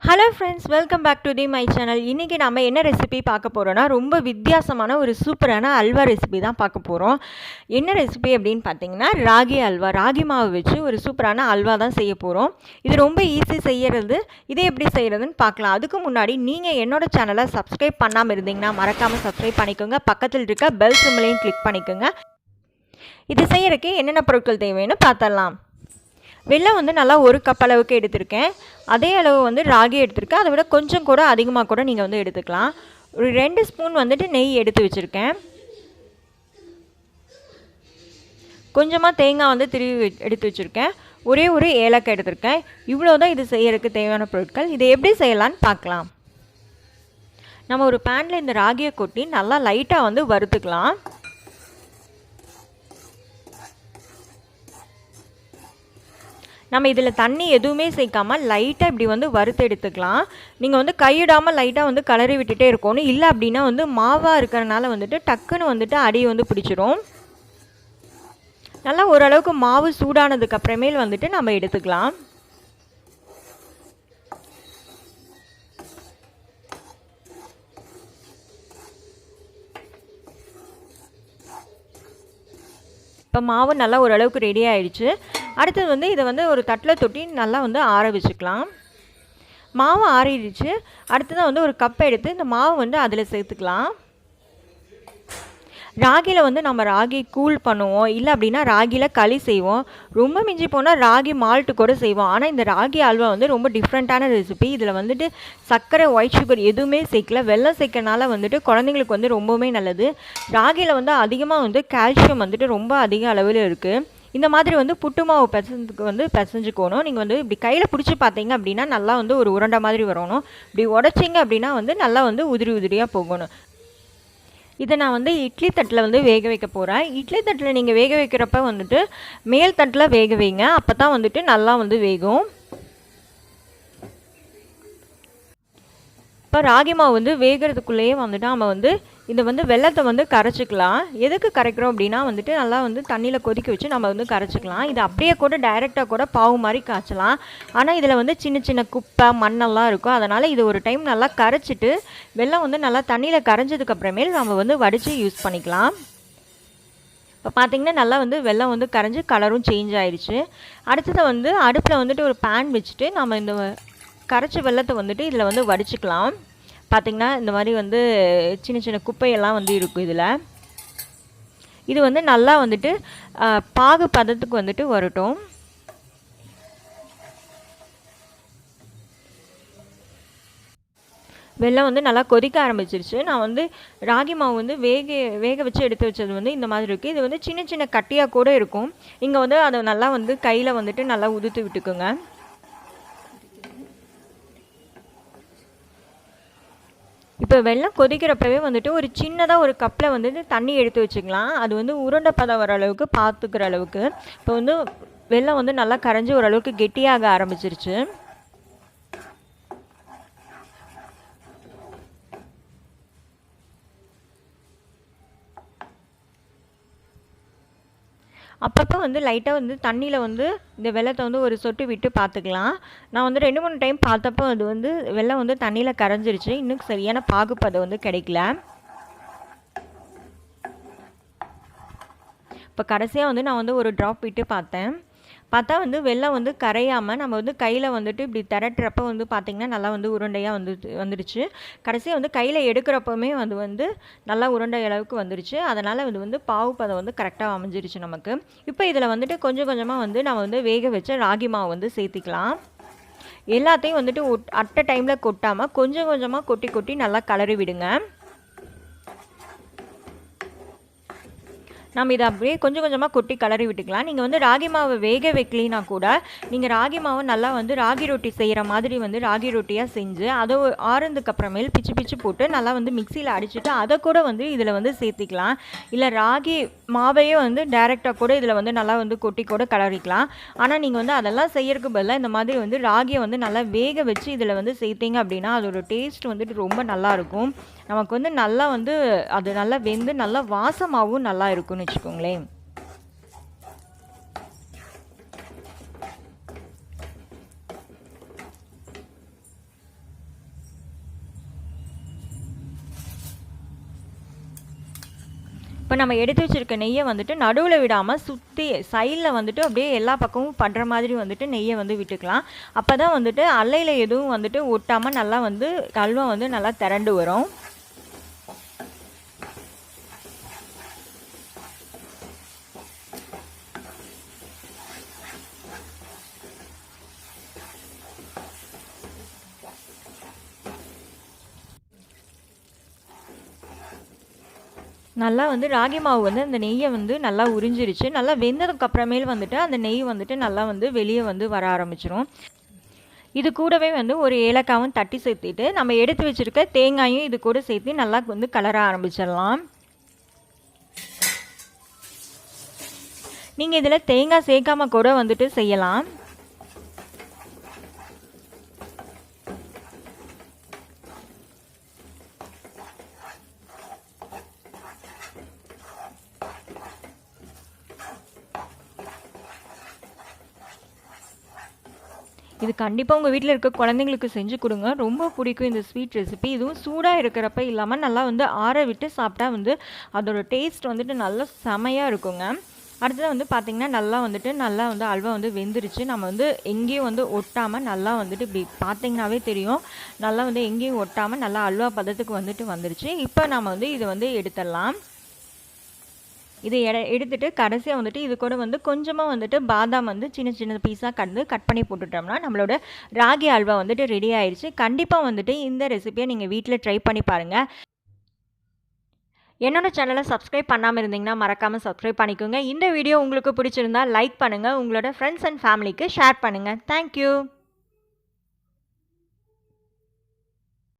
Hello friends, welcome back to my channel. இன்றைக்கி நம்ம என்ன ரெசிபி பார்க்க போகிறோன்னா, ரொம்ப வித்தியாசமான ஒரு சூப்பரான அல்வா ரெசிபி தான் பார்க்க போகிறோம். என்ன ரெசிபி அப்படின்னு பார்த்தீங்கன்னா, ராகி அல்வா. ராகி மாவு வச்சு ஒரு சூப்பரான அல்வா தான் செய்ய போகிறோம். இது ரொம்ப ஈஸி செய்கிறது. இதை எப்படி செய்கிறதுன்னு பார்க்கலாம். அதுக்கு முன்னாடி நீங்கள் என்னோட சேனலை சப்ஸ்கிரைப் பண்ணாமல் இருந்தீங்கன்னா மறக்காமல் சப்ஸ்கிரைப் பண்ணிக்கோங்க. பக்கத்தில் இருக்க பெல் சிம்பலையும் கிளிக் பண்ணிக்கோங்க. இது செய்யறதுக்கு என்னென்ன பொருட்கள் தேவைன்னு பார்த்தரலாம். வெல்லம் வந்து நல்லா 1 கப் அளவுக்கு எடுத்திருக்கேன். அதே அளவு வந்து ராகி எடுத்திருக்கேன். அதை விட கொஞ்சம் கூட அதிகமாக கூட நீங்கள் வந்து எடுத்துக்கலாம். ஒரு 2 ஸ்பூன் வந்துட்டு நெய் எடுத்து வச்சுருக்கேன். கொஞ்சமாக தேங்காய் வந்து திருவி எடுத்து வச்சுருக்கேன். ஒரே ஒரு ஏலக்காய் எடுத்திருக்கேன். இவ்வளோ தான் இது செய்யறதுக்கு தேவையான பொருட்கள். இதை எப்படி செய்யலான்னு பார்க்கலாம். நம்ம ஒரு பேனில் இந்த ராகியை கொட்டி நல்லா லைட்டாக வந்து வறுத்துக்கலாம். நம்ம இதில் தண்ணி எதுவுமே சேர்க்காமல் லைட்டாக இப்படி வந்து வறுத்து எடுத்துக்கலாம். நீங்கள் வந்து கையிடாமல் லைட்டாக வந்து கலரி விட்டுட்டே இருக்கணும். இல்லை அப்படின்னா வந்து மாவாக இருக்கிறனால வந்துட்டு டக்குன்னு வந்துட்டு அடி வந்து பிடிச்சிரும். நல்லா ஓரளவுக்கு மாவு சூடானதுக்கு அப்புறமேல் வந்துட்டு நம்ம எடுத்துக்கலாம். இப்போ மாவு நல்லா ஓரளவுக்கு ரெடி ஆகிடுச்சு. அடுத்தது வந்து இதை வந்து ஒரு தட்டில் தொட்டி நல்லா வந்து ஆற வச்சுக்கலாம். மாவு ஆறிடுச்சு. அடுத்ததாக வந்து ஒரு கப்பை எடுத்து இந்த மாவு வந்து அதில் சேர்த்துக்கலாம். ராகியில் வந்து நம்ம ராகி கூழ் பண்ணுவோம், இல்லை அப்படின்னா ராகியில் களி செய்வோம், ரொம்ப மிஞ்சி போனால் ராகி மால்ட்டு கூட செய்வோம். ஆனால் இந்த ராகி அல்வா வந்து ரொம்ப டிஃப்ரெண்ட்டான ரெசிபி. இதில் வந்துட்டு சர்க்கரை, ஒயிட் சுகர் எதுவுமே சேர்க்கல. வெல்லம் சேர்க்கறனால வந்துட்டு குழந்தைங்களுக்கு வந்து ரொம்பவுமே நல்லது. ராகியில் வந்து அதிகமாக வந்து கால்சியம் வந்துட்டு ரொம்ப அதிக அளவில் இருக்குது. இந்த மாதிரி வந்து புட்டு மாவு பிசைஞ்சுக்கணும். நீங்கள் வந்து இப்படி கையில் பிடிச்சி பார்த்தீங்க அப்படின்னா நல்லா வந்து ஒரு உருண்டை மாதிரி வரணும். இப்படி உடச்சிங்க அப்படின்னா வந்து நல்லா வந்து உதிரி உதிரியாக போகணும். இதை நான் வந்து இட்லி தட்டில் வந்து வேக வைக்க போகிறேன். இட்லி தட்டில் நீங்கள் வேக வைக்கிறப்ப வந்துட்டு மேல் தட்டில் வேக வைங்க. அப்போ தான் வந்துட்டு நல்லா வந்து வேகும். இப்போ ராகி மாவு வந்து வேகிறதுக்குள்ளேயே வந்துட்டு நம்ம வந்து இதை வந்து வெல்லத்தை வந்து கரைச்சிக்கலாம். எதுக்கு கரைக்கிறோம் அப்படின்னா வந்துட்டு நல்லா வந்து தண்ணியில் கொதிக்க வச்சு நம்ம வந்து கரைச்சிக்கலாம். இது அப்படியே கூட டைரெக்டாக கூட பாவு மாதிரி காய்ச்சலாம். ஆனால் இதில் வந்து சின்ன சின்ன குப்பை மண்ணெல்லாம் இருக்கும். அதனால் இது ஒரு டைம் நல்லா கரைச்சிட்டு வெல்லம் வந்து நல்லா தண்ணியில் கரைஞ்சதுக்கப்புறமேல் நம்ம வந்து வடித்து யூஸ் பண்ணிக்கலாம். இப்போ பார்த்திங்கன்னா நல்லா வந்து வெல்லம் வந்து கரைஞ்சி கலரும் சேஞ்ச் ஆயிடுச்சு. அடுத்தது வந்து அடுப்பில் வந்துட்டு ஒரு பேன் வச்சுட்டு நம்ம இந்த கரைச்ச வெல்லத்தை வந்துட்டு இதில் வந்து வடிச்சுக்கலாம். பார்த்திங்கன்னா இந்த மாதிரி வந்து சின்ன சின்ன குப்பையெல்லாம் வந்து இருக்கும் இதில். இது வந்து நல்லா வந்துட்டு பாகு பதத்துக்கு வந்துட்டு வரட்டும். வெல்லம் வந்து நல்லா கொதிக்க ஆரம்பிச்சிருச்சு. நான் வந்து ராகி மாவு வந்து வேக வச்சு எடுத்து வச்சது வந்து இந்த மாதிரி இருக்குது. இது வந்து சின்ன சின்ன கட்டியாக கூட இருக்கும். நீங்கள் வந்து அதை நல்லா வந்து கையில் வந்துட்டு நல்லா உதுத்து விட்டுக்குங்க. இப்போ வெல்லம் கொதிக்கிறப்பவே வந்துட்டு ஒரு சின்னதாக ஒரு கப்பில் வந்துட்டு தண்ணி எடுத்து வச்சுக்கலாம். அது வந்து உருண்டை பதம் வர அளவுக்கு பார்த்துக்கிற அளவுக்கு. இப்போ வந்து வெல்லம் வந்து நல்லா கரைஞ்சி ஓரளவுக்கு கெட்டியாக ஆரம்பிச்சிருச்சு. அப்பப்போ வந்து லைட்டாக வந்து தண்ணியில் வந்து இந்த வெல்லத்தை வந்து ஒரு சொட்டு விட்டு பார்த்துக்கலாம். நான் வந்து 2-3 டைம் பார்த்தப்போ அது வந்து வெல்லம் வந்து தண்ணியில் கரைஞ்சிருச்சு. இன்னும் சரியான பாகுப்பதம் வந்து கிடைக்கல. இப்போ கடைசியாக வந்து நான் வந்து ஒரு ட்ராப் விட்டு பார்த்தா வந்து வெல்லம் வந்து கரையாமல் நம்ம வந்து கையில் வந்துட்டு இப்படி திரட்டுறப்ப வந்து பார்த்திங்கன்னா நல்லா வந்து உருண்டையாக வந்துடுச்சு. கடைசியாக வந்து கையில் எடுக்கிறப்பவுமே அது வந்து நல்லா உருண்டை அளவுக்கு வந்துடுச்சு. அதனால் இது வந்து பாவு பதம் வந்து கரெக்டாக அமைஞ்சிருச்சு நமக்கு. இப்போ இதில் வந்துட்டு கொஞ்சம் கொஞ்சமாக வந்து நம்ம வந்து வேக வச்ச ராகி மாவு வந்து சேர்த்திக்கலாம். எல்லாத்தையும் வந்துட்டு அட் டைமில் கொட்டாமல் கொஞ்சம் கொஞ்சமாக கொட்டி கொட்டி நல்லா கலரி விடுங்க. நம்ம இதை அப்படியே கொஞ்சம் கொஞ்சமாக கொட்டி கலரி விட்டுக்கலாம். நீங்கள் வந்து ராகி மாவை வேக வைக்கலினா கூட நீங்கள் ராகி மாவை நல்லா வந்து ராகி ரொட்டி செய்கிற மாதிரி வந்து ராகி ரொட்டியாக செஞ்சு அதை ஆறுனதுக்கு அப்புறமேல் பிச்சு போட்டு நல்லா வந்து மிக்சியில் அடிச்சுட்டு அதை கூட வந்து இதில் வந்து சேர்த்திக்கலாம். இல்லை ராகி மாவையே வந்து டைரெக்டாக கூட இதில் வந்து நல்லா வந்து கொட்டி கூட கலரிக்கலாம். ஆனால் நீங்கள் வந்து அதெல்லாம் செய்யறதுக்கு பதிலாக இந்த மாதிரி வந்து ராகியை வந்து நல்லா வேக வச்சு இதில் வந்து சேர்த்திங்க அப்படின்னா அதோட டேஸ்ட் வந்துட்டு ரொம்ப நல்லாயிருக்கும். நமக்கு வந்து நல்லா வந்து அது நல்லா வெந்து நல்லா வாசமாகவும் நல்லா இருக்கும்னு வச்சுக்கோங்களேன். இப்போ நம்ம எடுத்து வச்சுருக்க நெய்யை வந்துட்டு நடுவில் விடாமல் சுற்றி சைடில் வந்துட்டு அப்படியே எல்லா பக்கமும் படுற மாதிரி வந்துட்டு நெய்யை வந்து விட்டுக்கலாம். அப்போ தான் வந்துட்டு அல்லையில் எதுவும் வந்துட்டு ஒட்டாமல் நல்லா வந்து அல்வா வந்து நல்லா திரண்டு வரும். நல்லா வந்து ராகி மாவு வந்து அந்த நெய்யை வந்து நல்லா உறிஞ்சிருச்சு. நல்லா வெந்ததுக்கு அப்புறமேல் வந்துட்டு அந்த நெய் வந்துட்டு நல்லா வந்து வெளியே வந்து வர ஆரம்பிச்சிரும். இது கூடவே வந்து ஒரு ஏலக்காவும் தட்டி சேர்த்துட்டு நம்ம எடுத்து வச்சுருக்க தேங்காயும் இது கூட சேர்த்து நல்லா வந்து கலர ஆரம்பிச்சிடலாம். நீங்கள் இதில் தேங்காய் சேர்க்காம கூட வந்துட்டு செய்யலாம். இது கண்டிப்பாக உங்கள் வீட்டில் இருக்க குழந்தைங்களுக்கு செஞ்சு கொடுங்க. ரொம்ப பிடிக்கும் இந்த ஸ்வீட் ரெசிபி. இதுவும் சூடாக இருக்கிறப்ப இல்லாமல் நல்லா வந்து ஆற விட்டு சாப்பிட்டா வந்து அதோட டேஸ்ட் வந்துட்டு நல்லா செமையாக இருக்குங்க. அடுத்தது வந்து பார்த்திங்கன்னா நல்லா வந்து அல்வா வந்து வெந்துருச்சு. நம்ம வந்து எங்கேயும் வந்து ஒட்டாமல் நல்லா வந்துட்டு இப்படி பார்த்திங்கனாவே தெரியும். நல்லா வந்து எங்கேயும் ஒட்டாமல் நல்லா அல்வா பதத்துக்கு வந்துட்டு வந்துருச்சு. இப்போ நம்ம வந்து இதை வந்து எடுத்துடலாம். இதை எடுத்துட்டு கடைசியாக வந்துட்டு இது கூட வந்து கொஞ்சமாக வந்துட்டு பாதாம் வந்து சின்ன சின்ன பீஸாக கட் பண்ணி போட்டுட்டோம்னா நம்மளோட ராகி அல்வா வந்துட்டு ரெடி ஆயிடுச்சு. கண்டிப்பாக வந்துட்டு இந்த ரெசிபியை நீங்கள் வீட்டில் ட்ரை பண்ணி பாருங்கள். என்னோட சேனலை சப்ஸ்கிரைப் பண்ணாமல் இருந்தீங்கன்னா மறக்காமல் சப்ஸ்கிரைப் பண்ணிக்கோங்க. இந்த வீடியோ உங்களுக்கு பிடிச்சிருந்தா லைக் பண்ணுங்கள். உங்களோட ஃப்ரெண்ட்ஸ் அண்ட் ஃபேமிலிக்கு ஷேர் பண்ணுங்கள். தேங்க்யூ.